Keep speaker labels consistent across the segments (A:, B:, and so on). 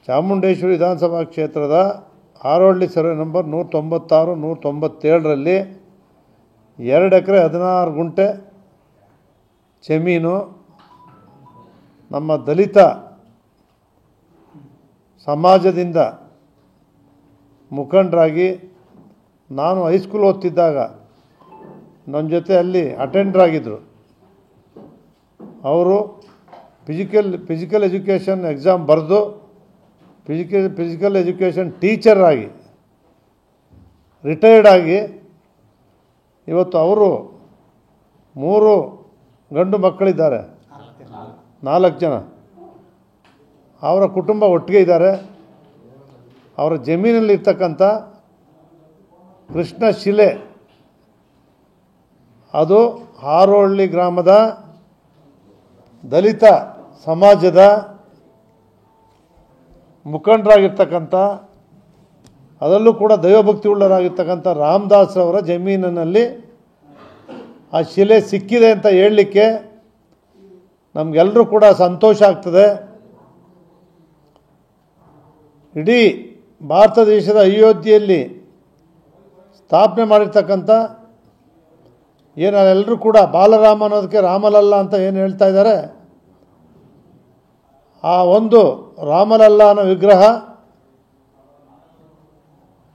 A: ಚಾಮುಂಡೇಶ್ವರಿ ವಿಧಾನಸಭಾ ಕ್ಷೇತ್ರದ Harohalli survey number 196, 197ರಲ್ಲಿ 2 ಎಕರೆ 16 ಗುಂಟೆ ಜಮೀನು ನಮ್ಮ ದಲಿತ ಸಮಾಜದಿಂದ ಮುಖಂಡರಾಗಿ ನಾನು ಹೈಸ್ಕೂಲ್ ಓದ್ತಿದ್ದಾಗ ನನ್ನ ಜೊತೆ ಅಲ್ಲಿ ಅಟೆಂಡರ್ ಆಗಿದ್ದರು. ಅವರು ಫಿಸಿಕಲ್ ಎಜುಕೇಷನ್ ಎಕ್ಸಾಮ್ ಬರೆದು ಫಿಸಿಕಲ್ ಎಜುಕೇಷನ್ ಟೀಚರ್ ಆಗಿ ರಿಟೈರ್ಡ್ ಆಗಿ ಇವತ್ತು ಅವರು 3 ಗಂಡು ಮಕ್ಕಳಿದ್ದಾರೆ, 4 ಜನ. ಅವರ ಕುಟುಂಬ ಒಟ್ಟಿಗೆ ಇದ್ದಾರೆ. ಅವರ ಜಮೀನಲ್ಲಿರ್ತಕ್ಕಂಥ ಕೃಷ್ಣ ಶಿಲೆ ಅದು ಹಾರೋಹಳ್ಳಿ ಗ್ರಾಮದ ದಲಿತ ಸಮಾಜದ ಮುಖಂಡರಾಗಿರ್ತಕ್ಕಂಥ, ಅದರಲ್ಲೂ ಕೂಡ ದೈವಭಕ್ತಿ ಉಳ್ಳವರಾಗಿರ್ತಕ್ಕಂಥ ರಾಮದಾಸ್ರವರ ಜಮೀನಿನಲ್ಲಿ ಆ ಶಿಲೆ ಸಿಕ್ಕಿದೆ ಅಂತ ಹೇಳಲಿಕ್ಕೆ ನಮಗೆಲ್ಲರೂ ಕೂಡ ಸಂತೋಷ ಆಗ್ತದೆ. ಇಡೀ ಭಾರತ ದೇಶದ ಅಯೋಧ್ಯೆಯಲ್ಲಿ ಸ್ಥಾಪನೆ ಮಾಡಿರ್ತಕ್ಕಂಥ ಎಲ್ಲರೂ ಕೂಡ ಬಾಲರಾಮ ಅನ್ನೋದಕ್ಕೆ ರಾಮಲಲ್ಲ ಅಂತ ಏನು ಹೇಳ್ತಾ ಇದ್ದಾರೆ, ಆ ಒಂದು ರಾಮಲಲ್ಲ ಅನ್ನೋ ವಿಗ್ರಹ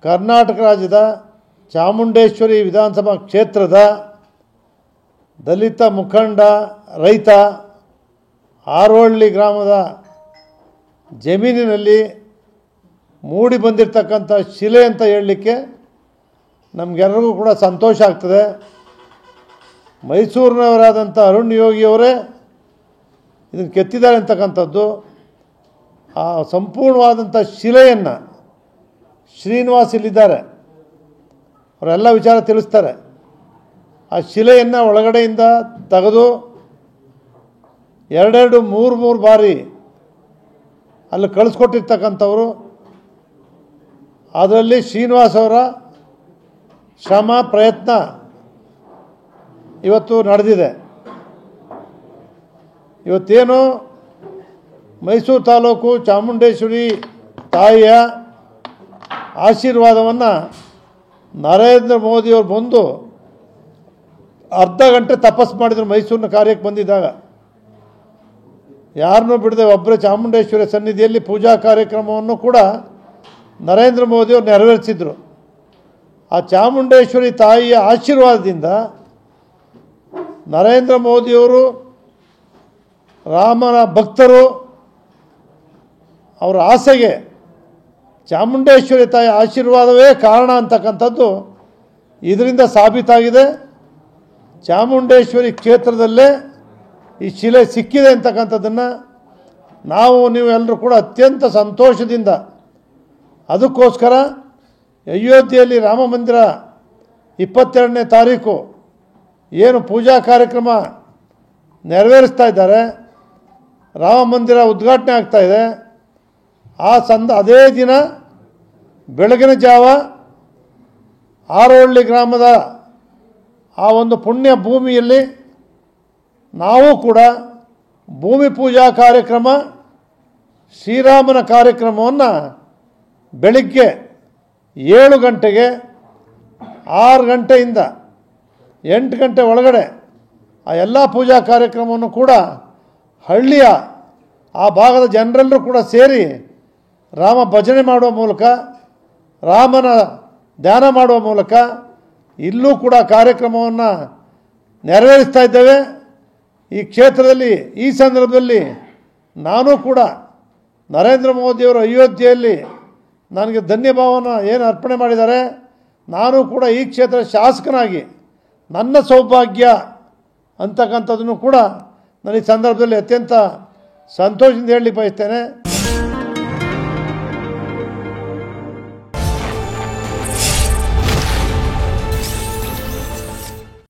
A: ಕರ್ನಾಟಕ ರಾಜ್ಯದ ಚಾಮುಂಡೇಶ್ವರಿ ವಿಧಾನಸಭಾ ಕ್ಷೇತ್ರದ ದಲಿತ ಮುಖಂಡ ರೈತ ಹಾರೋಹಳ್ಳಿ ಗ್ರಾಮದ ಜಮೀನಿನಲ್ಲಿ ಮೂಡಿ ಬಂದಿರತಕ್ಕಂಥ ಶಿಲೆ ಅಂತ ಹೇಳಲಿಕ್ಕೆ ನಮಗೆಲ್ಲರಿಗೂ ಕೂಡ ಸಂತೋಷ ಆಗ್ತದೆ. ಮೈಸೂರಿನವರಾದಂಥ ಅರುಣ್ ಯೋಗಿಯವರೇ ಇದನ್ನು ಕೆತ್ತಿದ್ದಾರೆ ಅಂತಕ್ಕಂಥದ್ದು. ಆ ಸಂಪೂರ್ಣವಾದಂಥ ಶಿಲೆಯನ್ನು ಶ್ರೀನಿವಾಸ್ ಇಲ್ಲಿದ್ದಾರೆ, ಅವರೆಲ್ಲ ವಿಚಾರ ತಿಳಿಸ್ತಾರೆ. ಆ ಶಿಲೆಯನ್ನು ಒಳಗಡೆಯಿಂದ ತೆಗೆದು 2, 3 ಬಾರಿ ಅಲ್ಲಿ ಕಳಿಸ್ಕೊಟ್ಟಿರ್ತಕ್ಕಂಥವ್ರು. ಅದರಲ್ಲಿ ಶ್ರೀನಿವಾಸ್ ಅವರ ಶ್ರಮ ಪ್ರಯತ್ನ ಇವತ್ತು ನಡೆದಿದೆ. ಇವತ್ತೇನು ಮೈಸೂರು ತಾಲೂಕು ಚಾಮುಂಡೇಶ್ವರಿ ತಾಯಿಯ ಆಶೀರ್ವಾದವನ್ನು ನರೇಂದ್ರ ಮೋದಿಯವರು ಬಂದು ಅರ್ಧ ಗಂಟೆ ತಪಸ್ಸು ಮಾಡಿದರು. ಮೈಸೂರಿನ ಕಾರ್ಯಕ್ಕೆ ಬಂದಿದ್ದಾಗ ಯಾರನ್ನೂ ಬಿಡದೆ ಒಬ್ಬರೇ ಚಾಮುಂಡೇಶ್ವರಿ ಸನ್ನಿಧಿಯಲ್ಲಿ ಪೂಜಾ ಕಾರ್ಯಕ್ರಮವನ್ನು ಕೂಡ ನರೇಂದ್ರ ಮೋದಿಯವರು ನೆರವೇರಿಸಿದರು. ಆ ಚಾಮುಂಡೇಶ್ವರಿ ತಾಯಿಯ ಆಶೀರ್ವಾದದಿಂದ ನರೇಂದ್ರ ಮೋದಿಯವರು ರಾಮನ ಭಕ್ತರು, ಅವರ ಆಸೆಗೆ ಚಾಮುಂಡೇಶ್ವರಿ ತಾಯಿಯ ಆಶೀರ್ವಾದವೇ ಕಾರಣ ಅಂತಕ್ಕಂಥದ್ದು ಇದರಿಂದ ಸಾಬೀತಾಗಿದೆ. ಚಾಮುಂಡೇಶ್ವರಿ ಕ್ಷೇತ್ರದಲ್ಲೇ ಈ ಶಿಲೆ ಸಿಕ್ಕಿದೆ ಅಂತಕ್ಕಂಥದ್ದನ್ನು ನೀವು ಎಲ್ಲರೂ ಕೂಡ ಅತ್ಯಂತ ಸಂತೋಷದಿಂದ, ಅದಕ್ಕೋಸ್ಕರ ಅಯೋಧ್ಯೆಯಲ್ಲಿ ರಾಮ ಮಂದಿರ 22ನೇ ತಾರೀಕು ಏನು ಪೂಜಾ ಕಾರ್ಯಕ್ರಮ ನೆರವೇರಿಸ್ತಾ ಇದ್ದಾರೆ, ರಾಮ ಮಂದಿರ ಉದ್ಘಾಟನೆ ಆಗ್ತಾಯಿದೆ. ಅದೇ ದಿನ ಬೆಳಗಿನ ಜಾವ ಹಾರೋಹಳ್ಳಿ ಗ್ರಾಮದ ಆ ಒಂದು ಪುಣ್ಯ ಭೂಮಿಯಲ್ಲಿ ನಾವು ಕೂಡ ಭೂಮಿ ಪೂಜಾ ಕಾರ್ಯಕ್ರಮ, ಶ್ರೀರಾಮನ ಕಾರ್ಯಕ್ರಮವನ್ನು ಬೆಳಿಗ್ಗೆ 7 ಗಂಟೆಗೆ 6 ಗಂಟೆಯಿಂದ 8 ಗಂಟೆ ಒಳಗಡೆ ಆ ಎಲ್ಲ ಪೂಜಾ ಕಾರ್ಯಕ್ರಮವನ್ನು ಕೂಡ ಹಳ್ಳಿಯ ಆ ಭಾಗದ ಜನರೆಲ್ಲರೂ ಕೂಡ ಸೇರಿ ರಾಮ ಭಜನೆ ಮಾಡುವ ಮೂಲಕ, ರಾಮನ ಧ್ಯಾನ ಮಾಡುವ ಮೂಲಕ ಇಲ್ಲೂ ಕೂಡ ಕಾರ್ಯಕ್ರಮವನ್ನು ನೆರವೇರಿಸ್ತಾ ಇದ್ದೇವೆ. ಈ ಕ್ಷೇತ್ರದಲ್ಲಿ ಈ ಸಂದರ್ಭದಲ್ಲಿ ನಾನು ಕೂಡ ನರೇಂದ್ರ ಮೋದಿಯವರು ಅಯೋಧ್ಯೆಯಲ್ಲಿ ನನಗೆ ಧನ್ಯಭಾವನ ಏನು ಅರ್ಪಣೆ ಮಾಡಿದ್ದಾರೆ, ನಾನು ಕೂಡ ಈ ಕ್ಷೇತ್ರದ ಶಾಸಕನಾಗಿ ನನ್ನ ಸೌಭಾಗ್ಯ ಅಂತಕ್ಕಂಥದ್ದನ್ನು ಕೂಡ ನಾನು ಈ ಸಂದರ್ಭದಲ್ಲಿ ಅತ್ಯಂತ ಸಂತೋಷದಿಂದ ಹೇಳಲಿಕ್ಕೆ ಬಯಸ್ತೇನೆ.